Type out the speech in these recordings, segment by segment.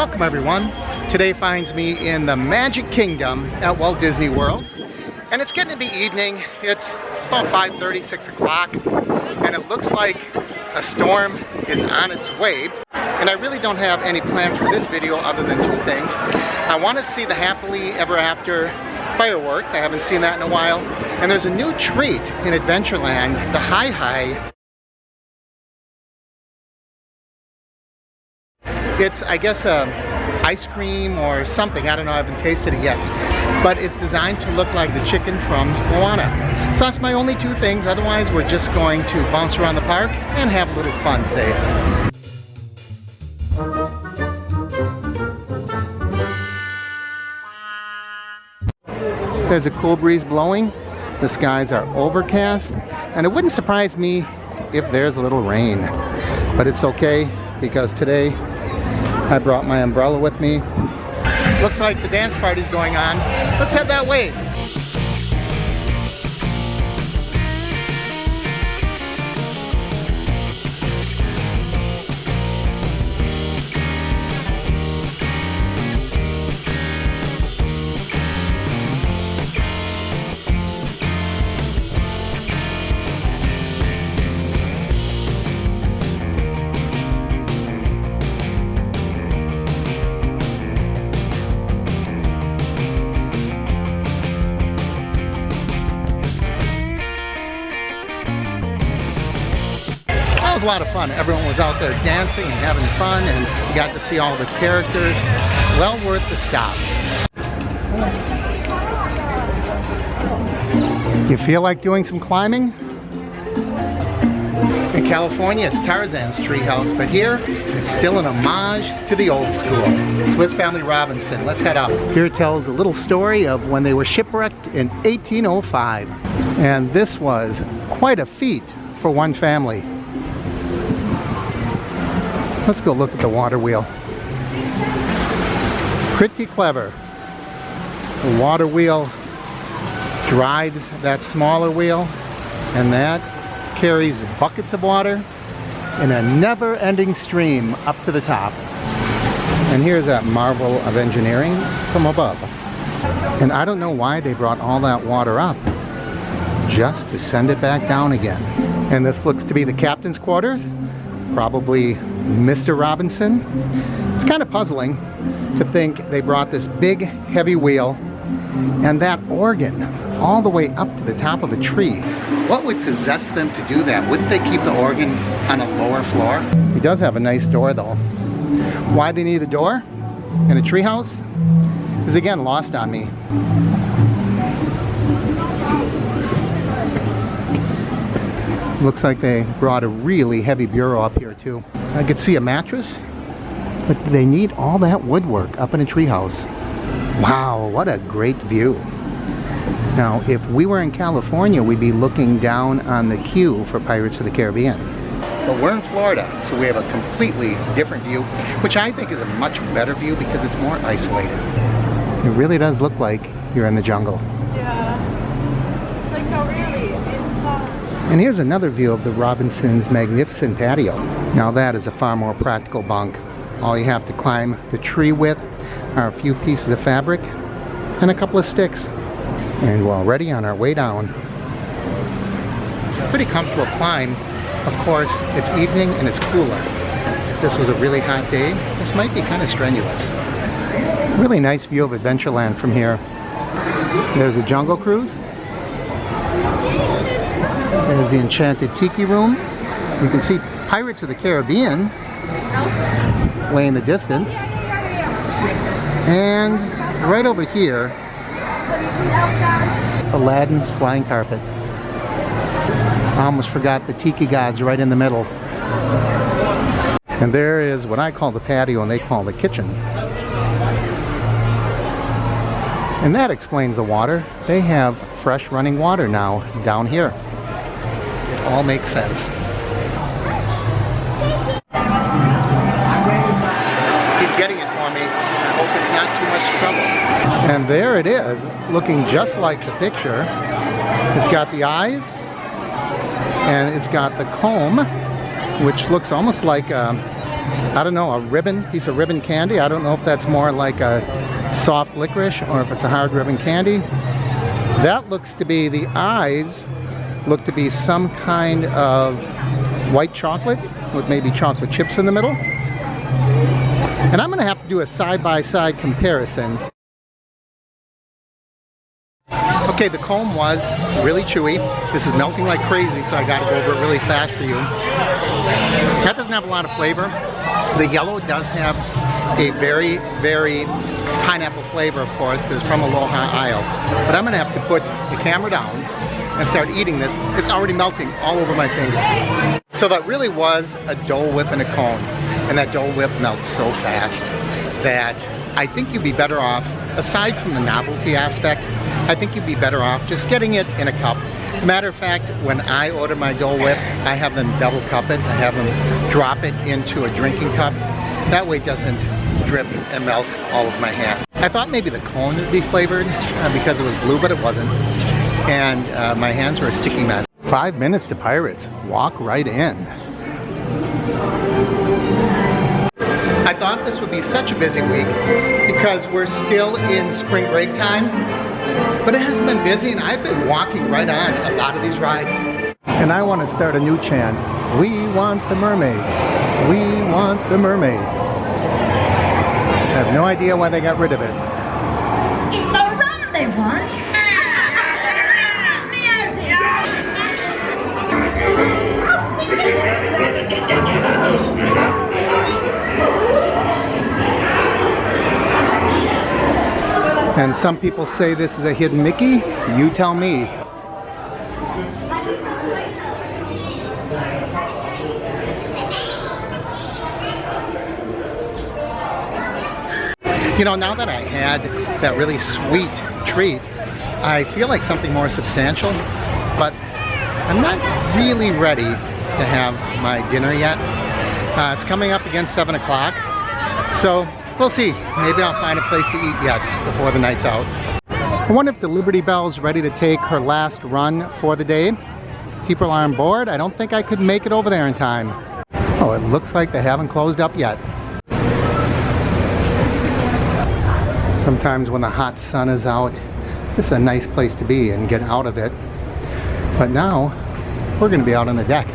Welcome everyone. Today finds me in the Magic Kingdom at Walt Disney World. And it's getting to be evening. It's about 5:30, 6 o'clock. And it looks like a storm is on its way. And I really don't have any plans for this video other than two things. I want to see the Happily Ever After fireworks. I haven't seen that in a while. And there's a new treat in Adventureland, the Hei Hei. It's, I guess, ice cream or something. I don't know, I haven't tasted it yet. But it's designed to look like the chicken from Moana. So that's my only two things. Otherwise, we're just going to bounce around the park and have a little fun today. There's a cool breeze blowing. The skies are overcast. And it wouldn't surprise me if there's a little rain. But it's okay because today I brought my umbrella with me. Looks like the dance party's going on. Let's head that way. It was a lot of fun. Everyone was out there dancing and having fun, and you got to see all the characters. Well worth the stop. You feel like doing some climbing? In California, it's Tarzan's treehouse, but here, it's still an homage to the old school. Swiss Family Robinson. Let's head out. Here it tells a little story of when they were shipwrecked in 1805. And this was quite a feat for one family. Let's go look at the water wheel. Pretty clever. The water wheel drives that smaller wheel, and that carries buckets of water in a never-ending stream up to the top. And here's that marvel of engineering from above. And I don't know why they brought all that water up, just to send it back down again. And this looks to be the captain's quarters. Probably Mr. Robinson. It's kind of puzzling to think they brought this big heavy wheel and that organ all the way up to the top of a tree. What would possess them to do that? Wouldn't they keep the organ on a lower floor? He does have a nice door though. Why they need a door in a treehouse is again lost on me. Looks like they brought a really heavy bureau up here too. I could see a mattress, but they need all that woodwork up in a treehouse. Wow, what a great view. Now, if we were in California, we'd be looking down on the queue for Pirates of the Caribbean. But we're in Florida, so we have a completely different view, which I think is a much better view because it's more isolated. It really does look like you're in the jungle. Yeah. It's like, no, really, it's fun. And here's another view of the Robinson's magnificent patio. Now that is a far more practical bunk. All you have to climb the tree with are a few pieces of fabric and a couple of sticks. And we're already on our way down. Pretty comfortable climb. Of course, it's evening and it's cooler. If this was a really hot day, this might be kind of strenuous. Really nice view of Adventureland from here. There's a Jungle Cruise. There's the Enchanted Tiki Room. You can see Pirates of the Caribbean way in the distance. And right over here, Aladdin's Flying Carpet. I almost forgot the Tiki Gods right in the middle. And there is what I call the patio and they call the kitchen. And that explains the water. They have fresh running water now down here. It all makes sense. He's getting it for me. I hope it's not too much trouble. And there it is, looking just like the picture. It's got the eyes, and it's got the comb, which looks almost like I don't know, a ribbon, piece of ribbon candy. I don't know if that's more like a soft licorice or if it's a hard ribbon candy. That looks to be, the eyes look to be some kind of white chocolate with maybe chocolate chips in the middle. And I'm gonna have to do a side-by-side comparison. Okay, the comb was really chewy. This is melting like crazy, so I gotta go over it really fast for you. That doesn't have a lot of flavor. The yellow does have a very, very pineapple flavor, of course, because it's from Aloha Isle. But I'm gonna have to put the camera down and start eating this. It's already melting all over my fingers. So that really was a Dole Whip in a cone. And that Dole Whip melts so fast that I think you'd be better off, aside from the novelty aspect, I think you'd be better off just getting it in a cup. As a matter of fact, when I order my Dole Whip, I have them double cup it. I have them drop it into a drinking cup. That way it doesn't drip and melt all over my hand. I thought maybe the cone would be flavored because it was blue, but it wasn't. And my hands were a sticky mess. 5 minutes to Pirates. Walk right in. I thought this would be such a busy week because we're still in spring break time, but it hasn't been busy and I've been walking right on a lot of these rides. And I want to start a new chant. We want the mermaid. We want the mermaid. I have no idea why they got rid of it. It's the rum they want. And some people say this is a hidden Mickey. You tell me. You know, now that I had that really sweet treat, I feel like something more substantial, but I'm not really ready to have my dinner yet. It's coming up against 7 o'clock, so we'll see. Maybe I'll find a place to eat yet before the night's out. I wonder if the Liberty Bell's ready to take her last run for the day. People are on board. I don't think I could make it over there in time. Oh, it looks like they haven't closed up yet. Sometimes when the hot sun is out, this is a nice place to be and get out of it. But now, we're going to be out on the deck.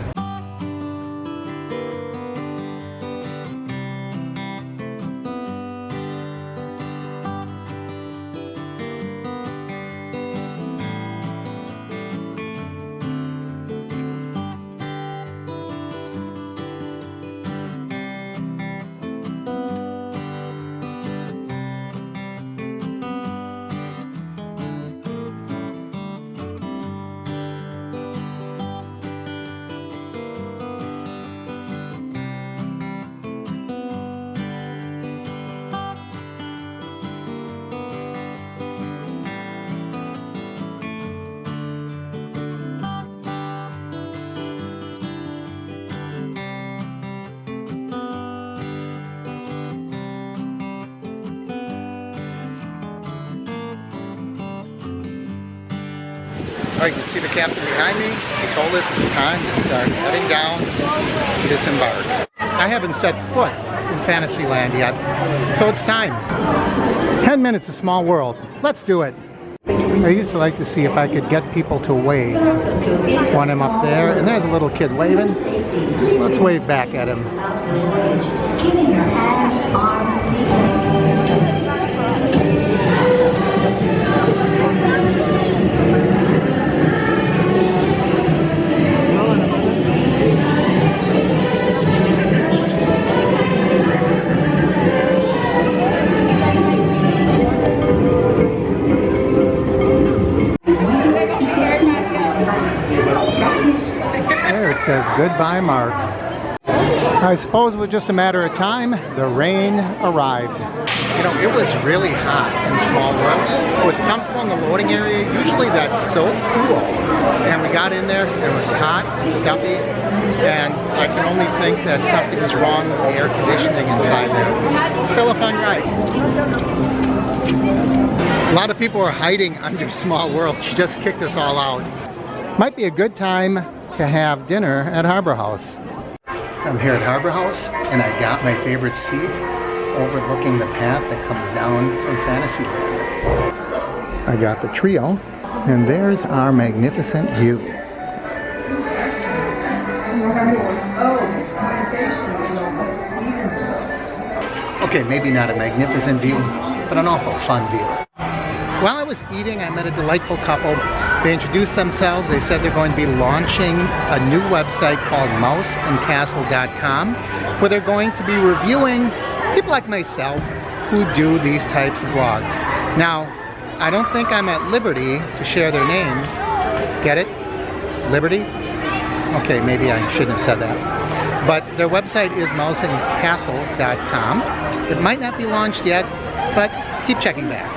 Oh, you can see the captain behind me. He told us it's time to start heading down to disembark. I haven't set foot in Fantasyland yet, so it's time. 10 minutes, a small world. Let's do it. I used to like to see if I could get people to wave when I'm up there. And there's a little kid waving. Let's wave back at him. Keeping your hands, arms, There it says goodbye, Mark. I suppose it was just a matter of time. The rain arrived. You know, it was really hot in Small World. It was comfortable in the loading area. Usually that's so cool. And we got in there, it was hot and stuffy. And I can only think that something was wrong with the air conditioning inside there. Still a fun ride. A lot of people are hiding under Small World. She just kicked us all out. Might be a good time to have dinner at Harbor House. I'm here at Harbor House, and I got my favorite seat overlooking the path that comes down from Fantasyland. I got the trio, and there's our magnificent view. Okay, maybe not a magnificent view, but an awful fun view. While I was eating, I met a delightful couple. They introduced themselves. They said they're going to be launching a new website called mouseandcastle.com, where they're going to be reviewing people like myself who do these types of vlogs. Now, I don't think I'm at liberty to share their names. Get it? Liberty? Okay, maybe I shouldn't have said that. But their website is mouseandcastle.com. It might not be launched yet, but keep checking back.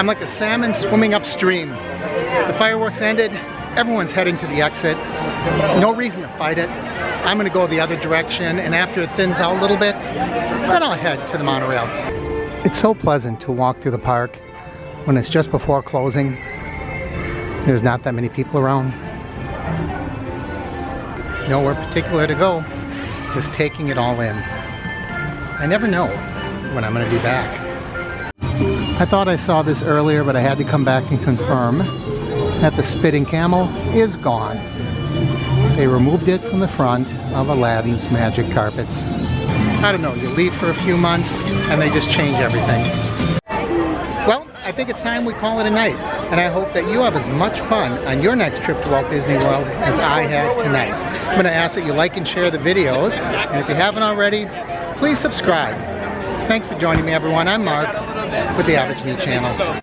I'm like a salmon swimming upstream. The fireworks ended, everyone's heading to the exit. No reason to fight it. I'm gonna go the other direction, and after it thins out a little bit, then I'll head to the monorail. It's so pleasant to walk through the park when it's just before closing. There's not that many people around. Nowhere particular to go, just taking it all in. I never know when I'm gonna be back. I thought I saw this earlier, but I had to come back and confirm that the spitting camel is gone. They removed it from the front of Aladdin's magic carpets. I don't know, you leave for a few months and they just change everything. Well, I think it's time we call it a night, and I hope that you have as much fun on your next trip to Walt Disney World as I had tonight. I'm going to ask that you like and share the videos, and if you haven't already, please subscribe. Thanks for joining me, everyone. I'm Mark with the Average Me channel.